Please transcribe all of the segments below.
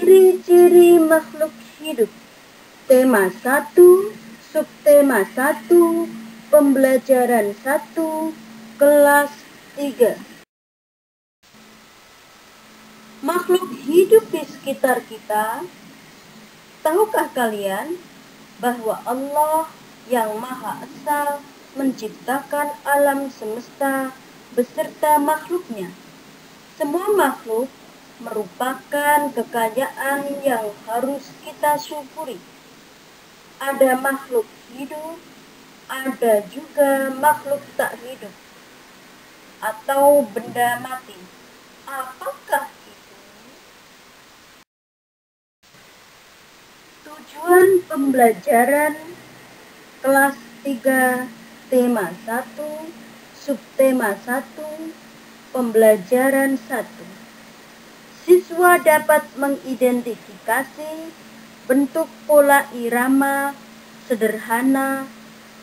Ciri-ciri makhluk hidup. Tema 1, subtema 1, pembelajaran 1, kelas 3. Makhluk hidup di sekitar kita. Tahukah kalian bahwa Allah yang Maha Esa menciptakan alam semesta beserta makhluknya? Semua makhluk merupakan kekayaan yang harus kita syukuri. Ada makhluk hidup, ada juga makhluk tak hidup atau benda mati. Apakah itu? Tujuan pembelajaran kelas 3, tema 1, subtema 1, pembelajaran 1. Siswa dapat mengidentifikasi bentuk pola irama sederhana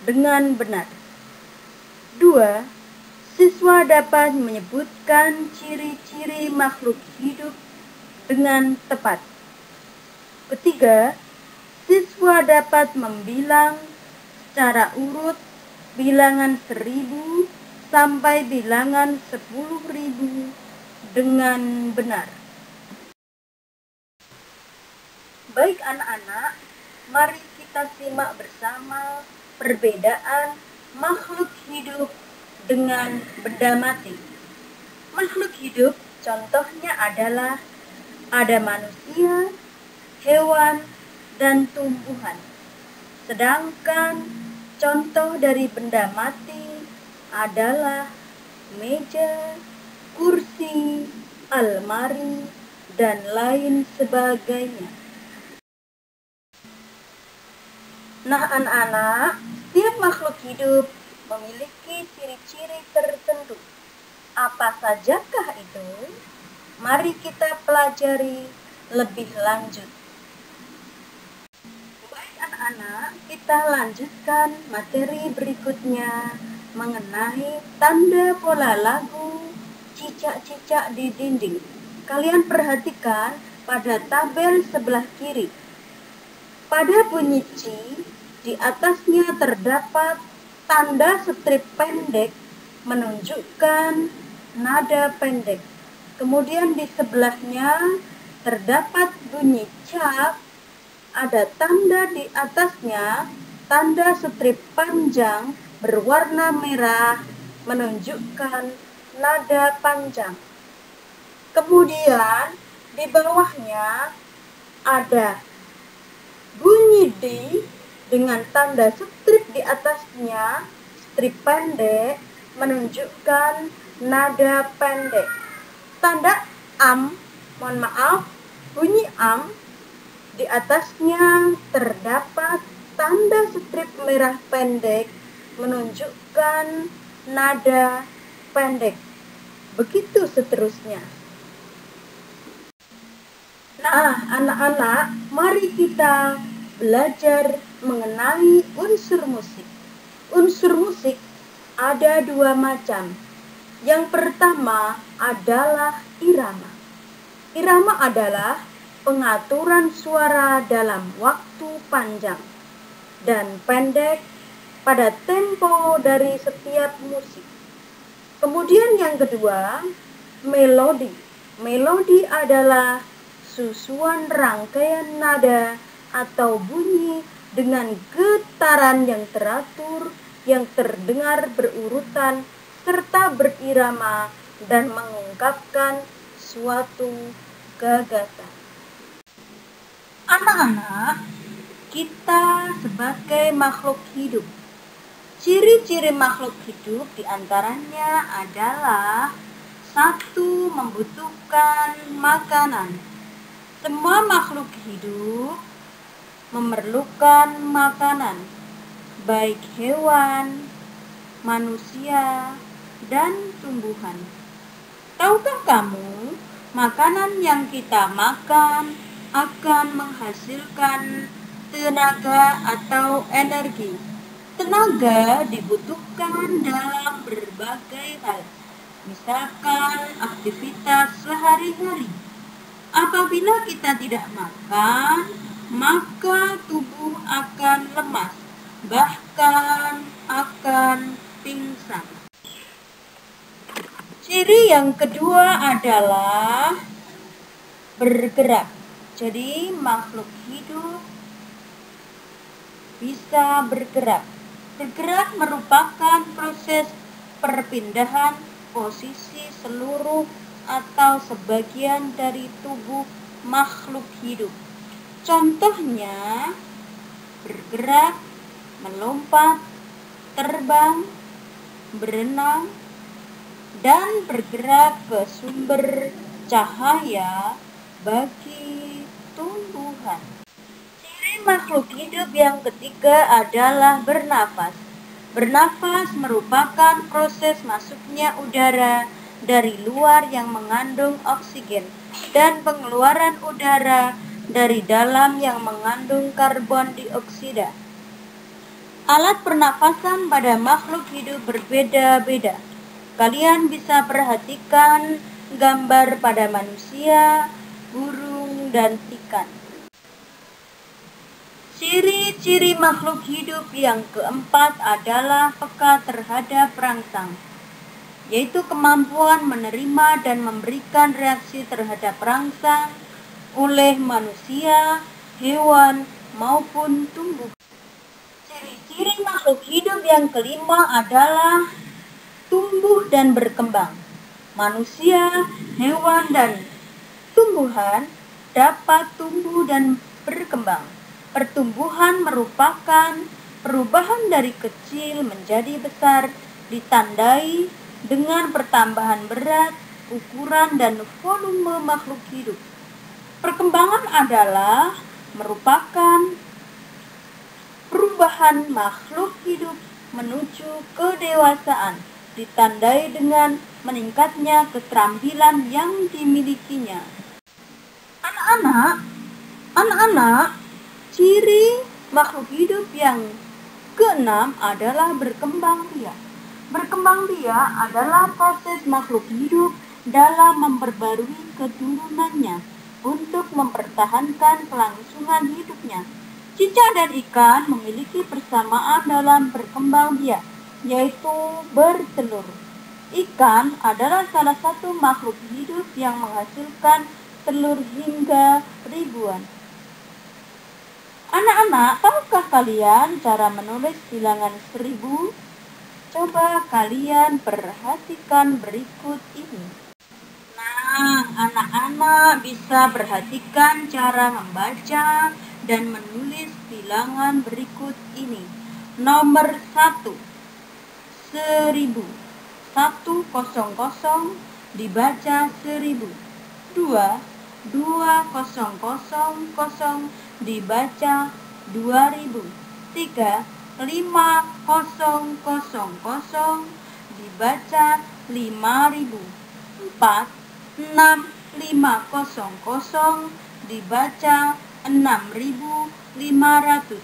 dengan benar. 2. Siswa dapat menyebutkan ciri-ciri makhluk hidup dengan tepat. 3. Siswa dapat membilang secara urut bilangan 1000 sampai bilangan 10.000 dengan benar. Baik anak-anak, mari kita simak bersama perbedaan makhluk hidup dengan benda mati. Makhluk hidup contohnya adalah ada manusia, hewan, dan tumbuhan. Sedangkan contoh dari benda mati adalah meja, kursi, almari, dan lain sebagainya. Nah anak-anak, setiap makhluk hidup memiliki ciri-ciri tertentu. Apa sajakah itu? Mari kita pelajari lebih lanjut. Baik anak-anak, kita lanjutkan materi berikutnya mengenai tanda pola lagu cicak-cicak di dinding. Kalian perhatikan pada tabel sebelah kiri. Pada bunyi C, di atasnya terdapat tanda strip pendek menunjukkan nada pendek. Kemudian di sebelahnya terdapat bunyi cap, ada tanda di atasnya, tanda strip panjang berwarna merah menunjukkan nada panjang. Kemudian di bawahnya ada bunyi D dengan tanda strip di atasnya, strip pendek menunjukkan nada pendek. Tanda bunyi am, di atasnya terdapat tanda strip merah pendek menunjukkan nada pendek. Begitu seterusnya. Nah, anak-anak, mari kita belajar mengenai unsur musik. Unsur musik ada dua macam. Yang pertama adalah irama. Irama adalah pengaturan suara dalam waktu panjang dan pendek pada tempo dari setiap musik. Kemudian yang kedua, melodi. Melodi adalah susuan rangkaian nada atau bunyi dengan getaran yang teratur, yang terdengar berurutan serta berirama dan mengungkapkan suatu gagasan. Anak-anak, kita sebagai makhluk hidup, ciri-ciri makhluk hidup diantaranya adalah 1. Membutuhkan makanan. Semua makhluk hidup memerlukan makanan, baik hewan, manusia, dan tumbuhan. Tahukah kamu, makanan yang kita makan akan menghasilkan tenaga atau energi. Tenaga dibutuhkan dalam berbagai hal, misalkan aktivitas sehari-hari. Apabila kita tidak makan, maka tubuh akan lemas, bahkan akan pingsan. Ciri yang kedua adalah bergerak. Jadi makhluk hidup bisa bergerak. Bergerak merupakan proses perpindahan posisi seluruh atau sebagian dari tubuh makhluk hidup. Contohnya bergerak, melompat, terbang, berenang, dan bergerak ke sumber cahaya bagi tumbuhan. Ciri makhluk hidup yang ketiga adalah bernafas. Bernafas merupakan proses masuknya udara dari luar yang mengandung oksigen dan pengeluaran udara dari dalam yang mengandung karbon dioksida. Alat pernafasan pada makhluk hidup berbeda-beda. Kalian bisa perhatikan gambar pada manusia, burung, dan ikan. Ciri-ciri makhluk hidup yang keempat adalah peka terhadap rangsang, yaitu kemampuan menerima dan memberikan reaksi terhadap rangsang oleh manusia, hewan, maupun tumbuhan. Ciri-ciri makhluk hidup yang kelima adalah tumbuh dan berkembang. Manusia, hewan, dan tumbuhan dapat tumbuh dan berkembang. Pertumbuhan merupakan perubahan dari kecil menjadi besar, ditandai dengan pertambahan berat, ukuran, dan volume makhluk hidup. Perkembangan adalah merupakan perubahan makhluk hidup menuju kedewasaan, ditandai dengan meningkatnya keterampilan yang dimilikinya. Anak-anak, ciri makhluk hidup yang keenam adalah berkembang biak. Berkembang biak adalah proses makhluk hidup dalam memperbarui keturunannya untuk mempertahankan kelangsungan hidupnya. Cicak dan ikan memiliki persamaan dalam berkembang biak, yaitu bertelur. Ikan adalah salah satu makhluk hidup yang menghasilkan telur hingga ribuan. Anak-anak, tahukah kalian cara menulis bilangan 1000? Coba kalian perhatikan berikut ini. Nah, anak-anak bisa perhatikan cara membaca dan menulis bilangan berikut ini. Nomor 1, 1000. 100 dibaca 1000. 2, 2000 dibaca 2000. 3, 5000 dibaca 5000. 4, 6500 dibaca 6500.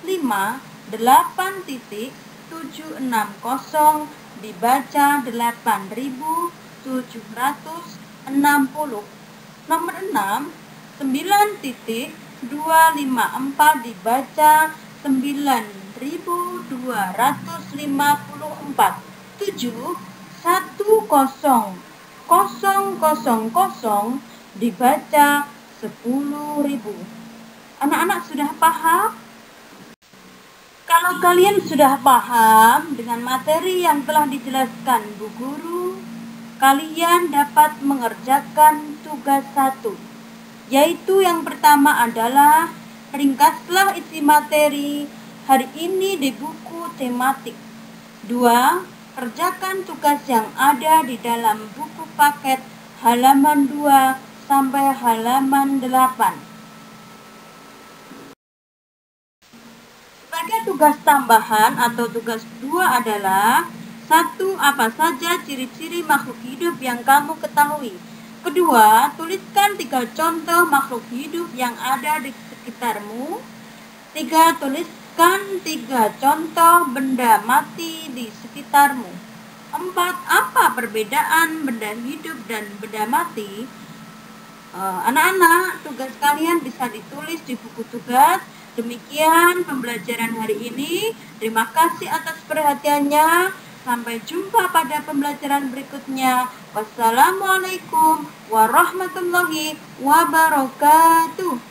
5, 8.760 dibaca 8760. Nomor 6, 9.254 dibaca 9254. 7, 10.000 dibaca 10.000. Anak-anak sudah paham? Kalau kalian sudah paham dengan materi yang telah dijelaskan Bu Guru, kalian dapat mengerjakan tugas 1, yaitu yang pertama adalah ringkaslah isi materi hari ini di buku tematik. 2, kerjakan tugas yang ada di dalam buku paket halaman 2 sampai halaman 8. Sebagai tugas tambahan atau tugas 2 adalah 1. Apa saja ciri-ciri makhluk hidup yang kamu ketahui. Kedua, tuliskan 3 contoh makhluk hidup yang ada di sekitarmu. 3. Tuliskan 3 contoh benda mati di sekitarmu. 4. Apa perbedaan benda hidup dan benda mati? Anak-anak, tugas kalian bisa ditulis di buku tugas. Demikian pembelajaran hari ini. Terima kasih atas perhatiannya. Sampai jumpa pada pembelajaran berikutnya. Wassalamualaikum warahmatullahi wabarakatuh.